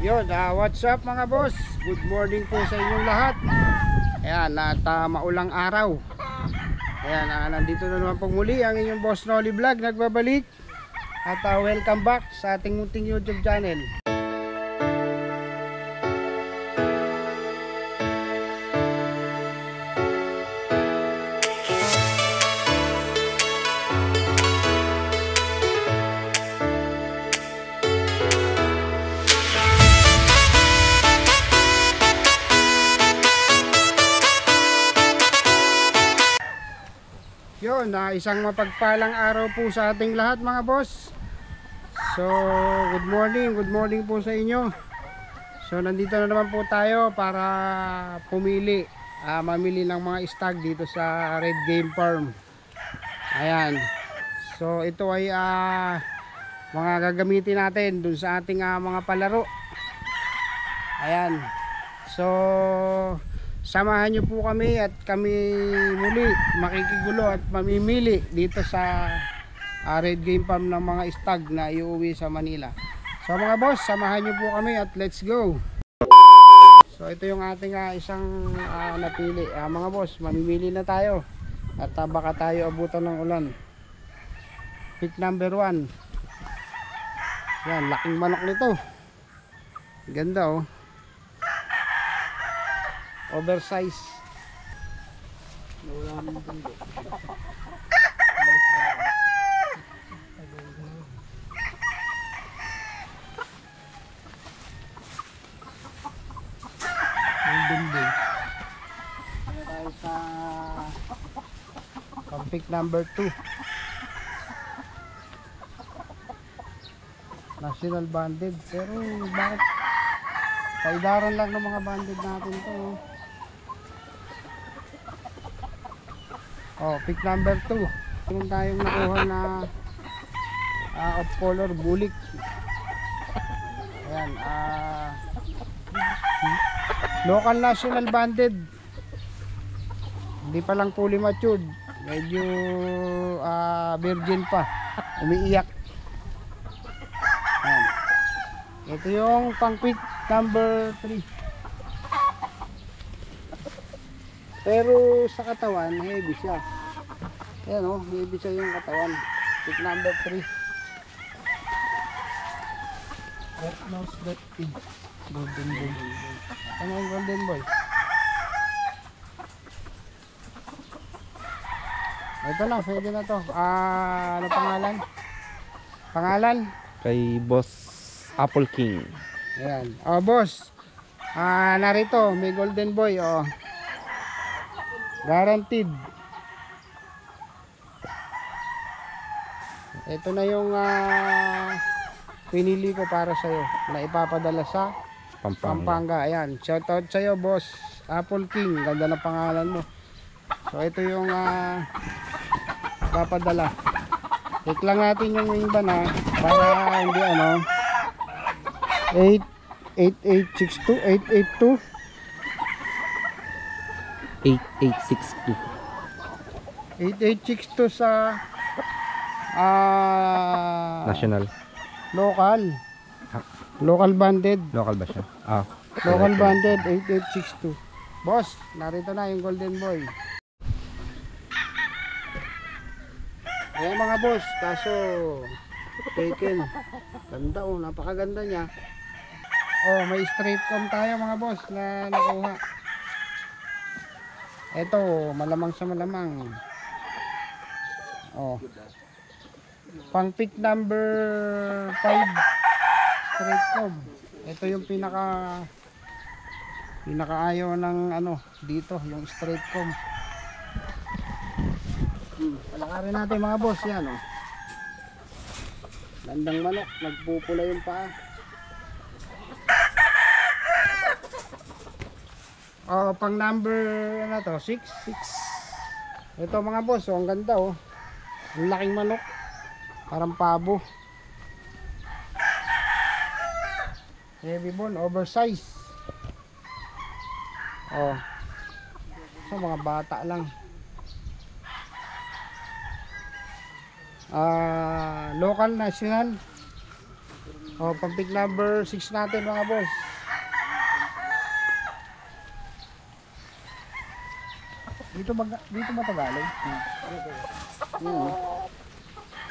Yun, what's up mga boss? Good morning po sa inyong lahat. Ayan, at maulang araw. Ayan, nandito na naman pong muli ang inyong Boss Rolly Vlog nagbabalik. At welcome back sa ating munting YouTube channel. Yun, isang mapagpalang araw po sa ating lahat mga boss. So, good morning po sa inyo. So, nandito na naman po tayo para mamili ng mga stag dito sa Red Game Farm. Ayan. So, ito ay mga gagamitin natin dun sa ating mga palaro. Ayan. So, samahan nyo po kami at kami muli makikigulo at mamimili dito sa Red Game Farm ng mga stag na iuwi sa Manila. So mga boss, samahan nyo po kami at let's go. So ito yung ating isang napili. Mga boss, mamimili na tayo at baka tayo abutan ng ulan. Pick number 1. Yan, laking manok nito. Ganda oh. Oversize. Tayo sa pick number 2. National Banded. Pero bakit kaidaran lang ng mga banded natin to? Oh, pick number 2. Meron tayong nakuha na off color bulik. Ayan, local national banded. Hindi pa lang fully matured. Medyo virgin pa. Umiiyak. Ayan. Ito yung pang pick number 3. Pero sa katawan, heavy siya. Ayan o, heavy siya yung katawan. Pick number 3. Red nose, red pig. Golden boy. Ano yung golden boy? Ito lang, pwede na to. Ano pangalan? Pangalan? Kay Boss Apple King. Ayan. Boss. Narito, may golden boy. Guaranteed. Ito na yung pinili ko para sa'yo na ipapadala sa Pampanga. Ayan, shoutout sa'yo Boss Apple King. Ganda na pangalan mo. So ito yung ipapadala. Click lang natin yung wing ban para hindi 8862 8862 sa National. Local banded. Local ba siya? Local banded 8862. Boss, narito na yung golden boy. Ayan mga boss, kaso taken. Ganda oh, napakaganda niya. May straight comb tayo mga boss na nakuha. Ito, malamang sa malamang. Pang pick number 5 straight comb. Ito yung pinakaayaw ng dito, yung straight comb. Palakarin natin mga boss, yan oh. Landang manok, nagpupula yung paa. Pang number 6. Ito mga boss, ang ganda oh. Ang laking manok. Parang pabo. Heavy bone, oversize. So mga bata lang. Local, national. O, pang-pick number 6 natin mga boss. Dito ba ito galing? Yun.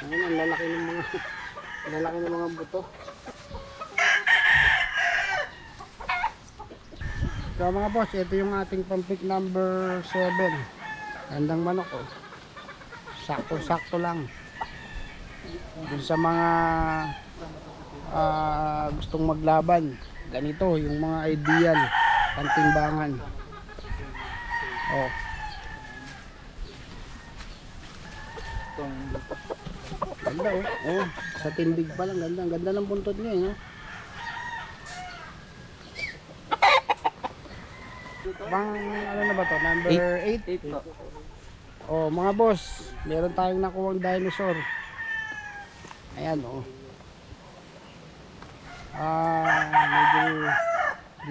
Ayun, ang lalaki ng mga lalaki ng mga buto. So mga boss, ito yung ating pang-pick number 7. Gandang manok oh. Sakto-sakto lang. Dun sa mga gustong maglaban, ganito yung mga ideal pantimbangan. Oh. Ganda oh. Oh, sa tindig pa lang ganda. Ang ganda ng buntot niya eh, no? Bang ano na ba to? Number 8. Oh, mga boss, meron tayong nakuwang dinosaur. Ayan oh. Medyo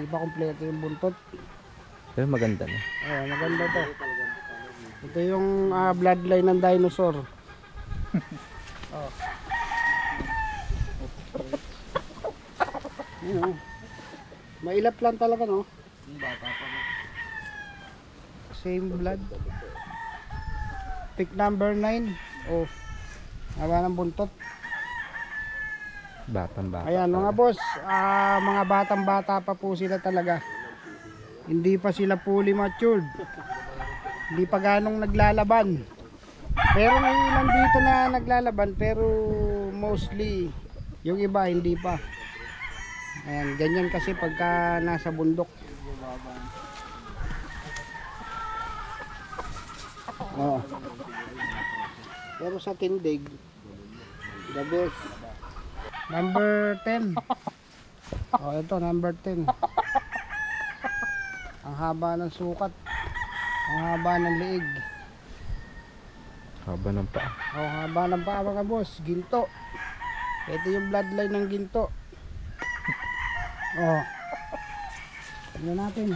di pa kompleto yung buntot. Pero maganda na. Oh, maganda to. Ito yung bloodline ng dinosaur. Oh. Yun oh. Mailap lang talaga no. Same blood. Pick number 9. Oh. Haba ng buntot. Batang-bata. Ayan mga boss, mga batang-bata pa po sila talaga. Hindi pa sila fully matured. Hindi pa ganong naglalaban. Pero may ilan dito na naglalaban pero mostly yung iba hindi pa. Ayan, ganyan kasi pagka nasa bundok. Oh. Pero sa tindig, the best. Number 10. Oh, ito number 10. Ang haba ng sukat. Ang haba ng liig. Haba ng paa. Oh, haba ng paa mga boss. Ginto. Ito yung bloodline ng ginto. Oh. Tingnan natin.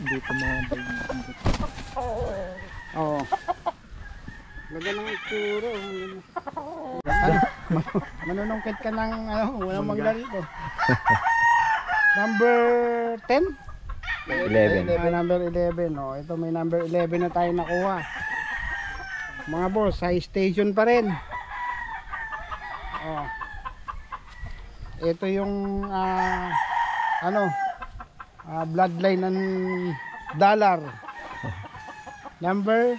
Hindi pa mga bayi. Oh. Ganda ng itsura. Ano? Manunungkit ka ng walang magla rito. Number 10? 11. Number 11. Oh, ito may number 11 na tayo nakuha. Mga boss, high station pa rin. Oh. Ito yung bloodline ng dollar. Number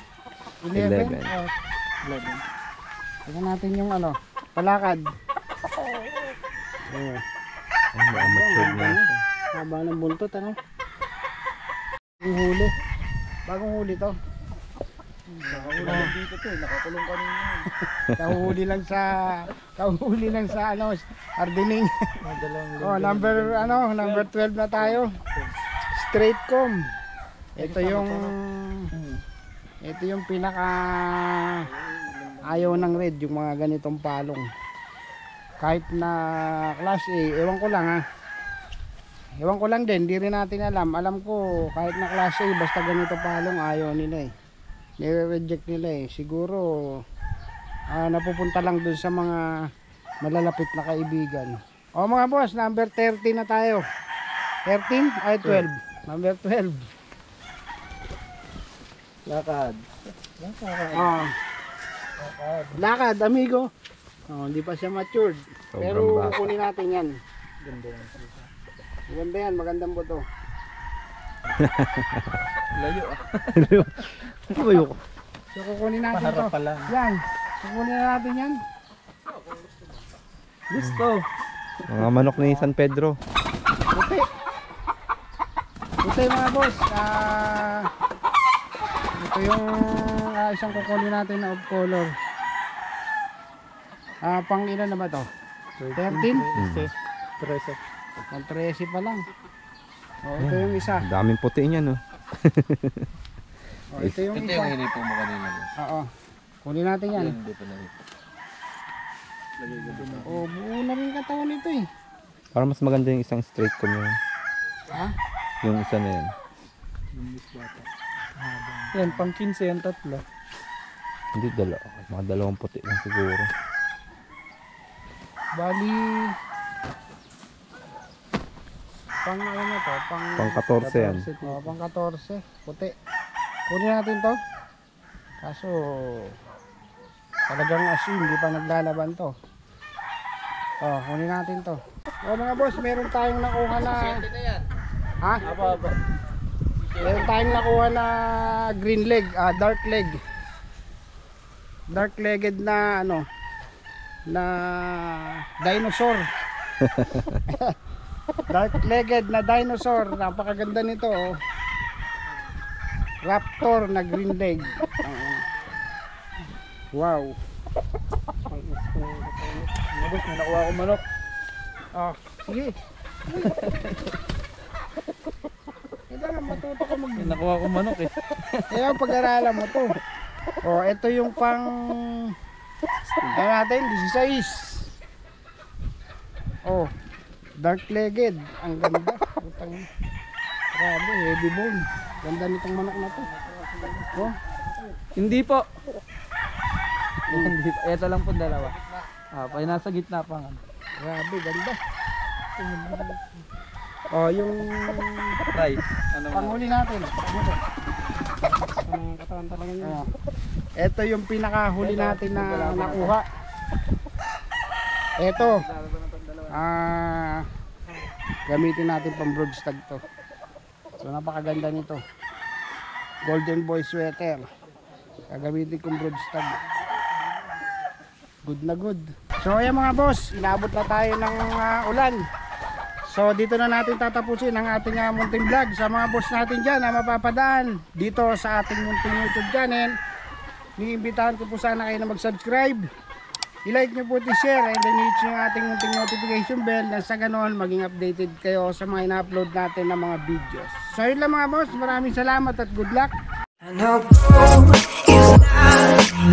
11. 11. Oh. 11. Tingnan natin yung palakad. Oh. Ay, mga matured na. Haba ng buntot Yung huli. Bagong huli to. Dito to, nakakulong kanina. Kahuhuli lang sa hardening. Oh, number 12 na tayo. Straight comb. Ito yung pinaka ayaw ng red, yung mga ganitong palong. Kahit na class A, ewan ko lang Ewan ko lang din, di rin natin alam. Alam ko kahit na class A, basta ganito palong ayaw nila nire-reject nila Siguro napupunta lang dun sa mga malalapit na kaibigan. O mga boss, number 13 na tayo. 13? Ay 12. Number 12. Lakad. Oh. Lakad, amigo. Oh, hindi pa siya matured. Sobrang Pero bata. kunin natin yan. Ganda yan. Maganda yan, magandang buto. Layo Tumayo ko. So kukunin natin Paharap to. pa lang. Yan. Kukunin na natin yan. Gusto. Mga manok ni San Pedro. Puti. Puti mga boss. Ito yung isang kukunin natin na off color. Pang ilan na ba to? 13? 13. Pang 13 pa lang. Ito yung isa. Ang daming puti niya, no? Ito yung isa. hinipo mo kanina. Oo. Kunin natin yan. Hindi pa nahito. Buo na rin katawan nito Para mas maganda yung isang straight comb yun. Ha? Yung isa na yan. Yan, pang 15 yan, tatlo. Hindi, mga dalawang puti lang siguro. Bali, pang ano na to? Pang 14 yan. Oh, pang 14. Puti. Kunin natin to. Kaso, talagang as in, hindi pa naglalaban to. Oh, kunin natin to. Oh mga boss, meron tayong nakuha na... Ha? Meron tayong nakuha na green leg, dark leg. Dark legged na ano, na dinosaur. Dark legged na dinosaur. Napakaganda nito oh. Raptor na green leg. Wow. Boss, may nakuha akong manok. Oh, sige. Kailangan matuto ka mag... May nakuha akong manok eh. Kaya pag-aralan mo to. Oh, ito yung pang... Ano natin? 16. Oh, dark legged. Ang ganda. Utang. Grabe, heavy bone. Ganda nitong manok na to. Oh, Hindi po. Hindi po. Ito lang po dalawa. Pa nasa gitna pa nga. grabe, ganda. Oh, yung Try. Ano mo? panghuli natin. Ang katawan talaga niya. Oh. Ito yung pinakahuli natin na nakuha. Ito. Gamitin natin pang broodstag to. So napakaganda nito. Golden Boy sweater. Gagamitin kong broodstag. Good na good. So ayan mga boss, inabot na tayo ng ulan. So dito na natin tatapusin ang ating munting vlog. Sa mga boss natin dyan na mapapadaan dito sa ating munting YouTube channel, niimbitahan ko po sana kayo na mag-subscribe. I-like nyo po, i-share, and then hit nyo yung ating munting notification bell na sa ganon maging updated kayo sa mga ina-upload natin ng mga videos. So yun lang mga boss, maraming salamat at good luck. I know gold is not